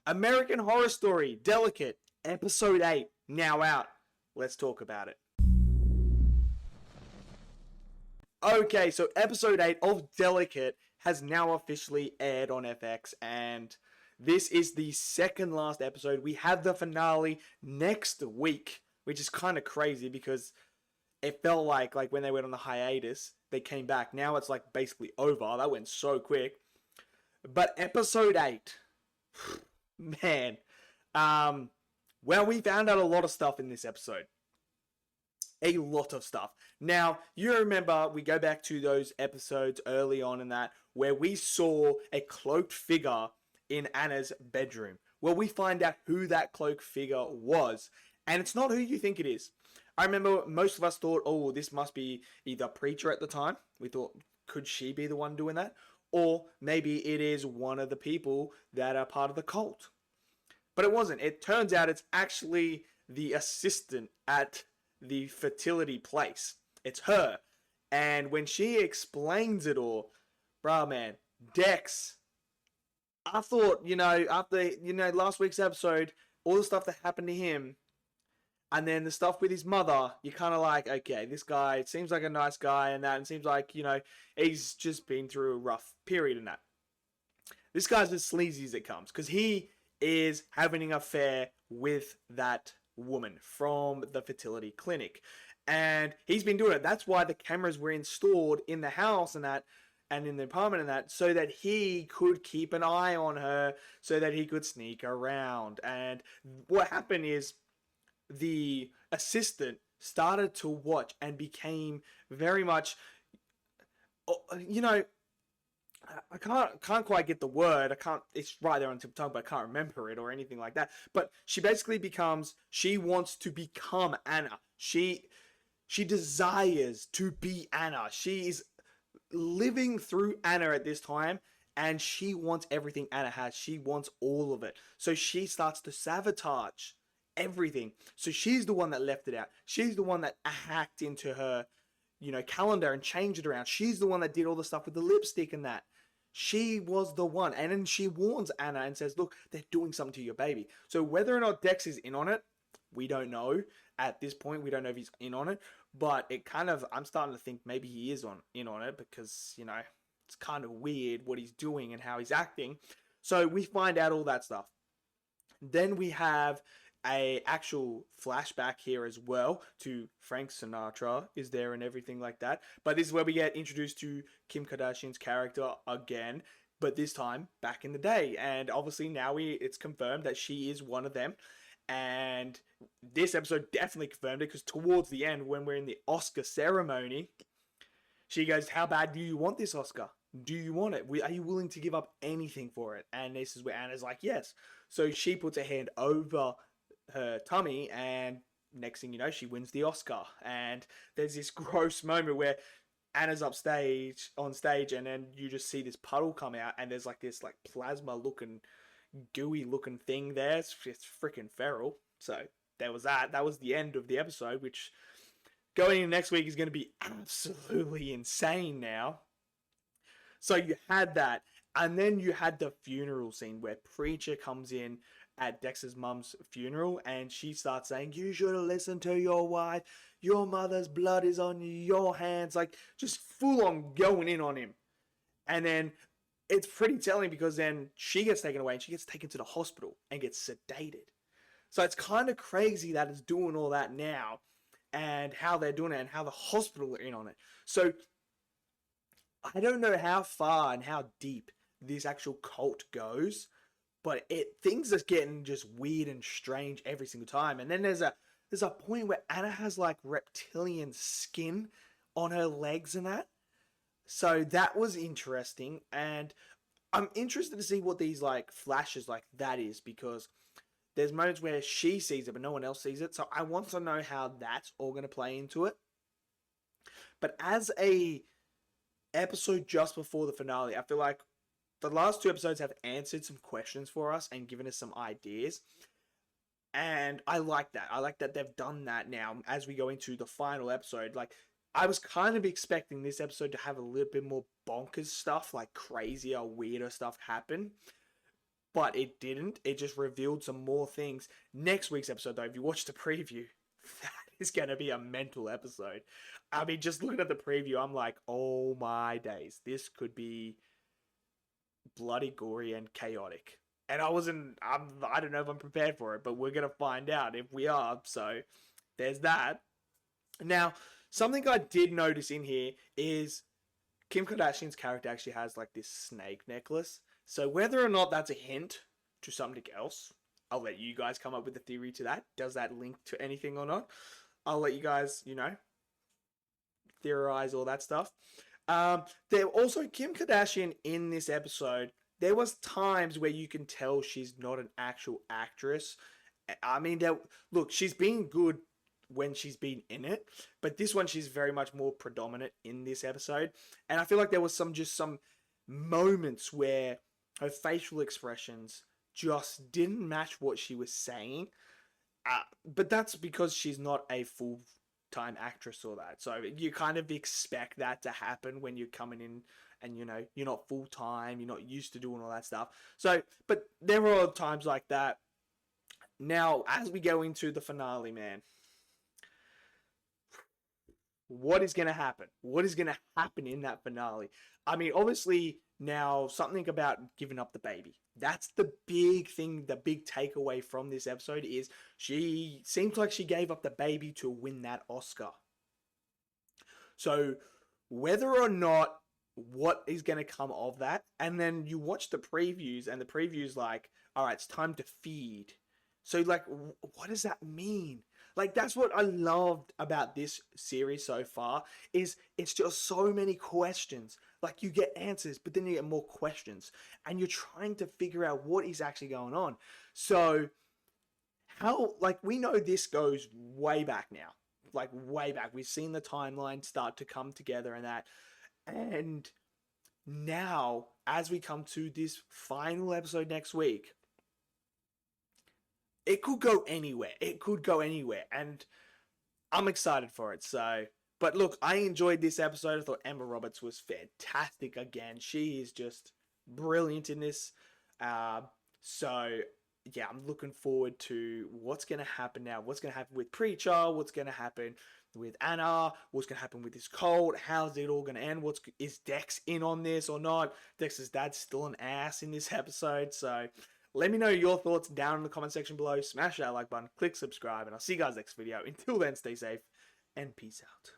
American Horror Story Delicate, Episode 8, now out. Let's talk about it. Okay, so Episode 8 of Delicate has now officially aired on FX, and this is the second last episode. We have the finale next week, which is kind of crazy because it felt like when they went on the hiatus, they came back. Now it's like basically over. That went so quick. But Episode 8, man, well, we found out a lot of stuff in this episode. A lot of stuff. Now, you remember, we go back to those episodes early on in that, where we saw a cloaked figure in Anna's bedroom. Well, we find out who that cloaked figure was, and it's not who you think it is. I remember most of us thought, oh, this must be either Preacher at the time. We thought, could she be the one doing that? Or maybe it is one of the people that are part of the cult. But it wasn't. It turns out it's actually the assistant at the fertility place. It's her. And when she explains it all, bruh, man, Dex, I thought, after, last week's episode, all the stuff that happened to him, and then the stuff with his mother, you're kind of like, okay, this guy seems like a nice guy and that, and seems like, he's just been through a rough period and that. This guy's as sleazy as it comes, because he is having an affair with that woman from the fertility clinic, and he's been doing it. That's why the cameras were installed in the house and that, and in the apartment and that, so that he could keep an eye on her, so that he could sneak around. And what happened is the assistant started to watch and became very much, I can't quite get the word. It's right there on tip of tongue, but I can't remember it or anything like that. But she basically she wants to become Anna. She desires to be Anna. She is living through Anna at this time, and she wants everything Anna has. She wants all of it. So she starts to sabotage everything. So she's the one that left it out. She's the one that hacked into her, calendar and changed it around. She's the one that did all the stuff with the lipstick and that. She was the one. And then she warns Anna and says, look, they're doing something to your baby. So whether or not Dex is in on it, we don't know. At this point, we don't know if he's in on it. But I'm starting to think maybe he is in on it, because, it's kind of weird what he's doing and how he's acting. So we find out all that stuff. Then we have a actual flashback here as well to Frank Sinatra is there and everything like that. But this is where we get introduced to Kim Kardashian's character again, but this time back in the day. And obviously now it's confirmed that she is one of them. And this episode definitely confirmed it, because towards the end, when we're in the Oscar ceremony, she goes, how bad do you want this Oscar? Do you want it? Are you willing to give up anything for it? And this is where Anna's like, yes. So she puts her hand over her tummy, and next thing you know, she wins the Oscar. And there's this gross moment where Anna's on stage, and then you just see this puddle come out, and there's this plasma looking, gooey looking thing there. It's freaking feral. So there was that. That was the end of the episode, which going into next week is going to be absolutely insane now. So you had that, and then you had the funeral scene where Preacher comes in at Dex's mum's funeral, and she starts saying, you should have listened to your wife. Your mother's blood is on your hands. Just full on going in on him. And then it's pretty telling, because then she gets taken away and she gets taken to the hospital and gets sedated. So it's kind of crazy that it's doing all that now, and how they're doing it, and how the hospital are in on it. So I don't know how far and how deep this actual cult goes, but things are getting just weird and strange every single time. And then there's a point where Anna has reptilian skin on her legs and that. So that was interesting, and I'm interested to see what these flashes that is, because there's moments where she sees it but no one else sees it. So I want to know how that's all going to play into it. But as a episode just before the finale, I feel like the last two episodes have answered some questions for us and given us some ideas. And I like that. I like that they've done that now as we go into the final episode. I was kind of expecting this episode to have a little bit more bonkers stuff, crazier, weirder stuff happen. but it didn't. It just revealed some more things. Next week's episode, though, if you watch the preview, that is going to be a mental episode. I mean, just looking at the preview, I'm like, oh my days, this could be bloody gory and chaotic. And I don't know if I'm prepared for it, but we're going to find out if we are. So there's that. Now, something I did notice in here is Kim Kardashian's character actually has like this snake necklace. So whether or not that's a hint to something else, I'll let you guys come up with a theory to that. Does that link to anything or not? I'll let you guys, theorize all that stuff. There also Kim Kardashian in this episode. There was times where you can tell she's not an actual actress. I mean, look, she's been good when she's been in it, but this one she's very much more predominant in this episode. And I feel like there was some moments where her facial expressions just didn't match what she was saying. But that's because she's not a full-time actress or that. So you kind of expect that to happen when you're coming in and, you're not full-time, you're not used to doing all that stuff. So, but there are times like that. Now, as we go into the finale, man, what is going to happen? What is going to happen in that finale? I mean, obviously, now something about giving up the baby. That's the big thing, the big takeaway from this episode is she seems like she gave up the baby to win that Oscar. So whether or not what is going to come of that, and then you watch the previews, and the previews like, all right, it's time to feed. So like, what does that mean? Like, that's what I loved about this series so far, is it's just so many questions. Like, you get answers, but then you get more questions. And you're trying to figure out what is actually going on. So, we know this goes way back now. Like, way back. We've seen the timeline start to come together and that. And now, as we come to this final episode next week, it could go anywhere. It could go anywhere. And I'm excited for it. So, but look, I enjoyed this episode. I thought Emma Roberts was fantastic again. She is just brilliant in this. So, yeah, I'm looking forward to what's going to happen now. What's going to happen with Preacher? What's going to happen with Anna? What's going to happen with this cult? How's it all going to end? Is Dex in on this or not? Dex's dad's still an ass in this episode. So, let me know your thoughts down in the comment section below. Smash that like button, click subscribe, and I'll see you guys next video. Until then, stay safe and peace out.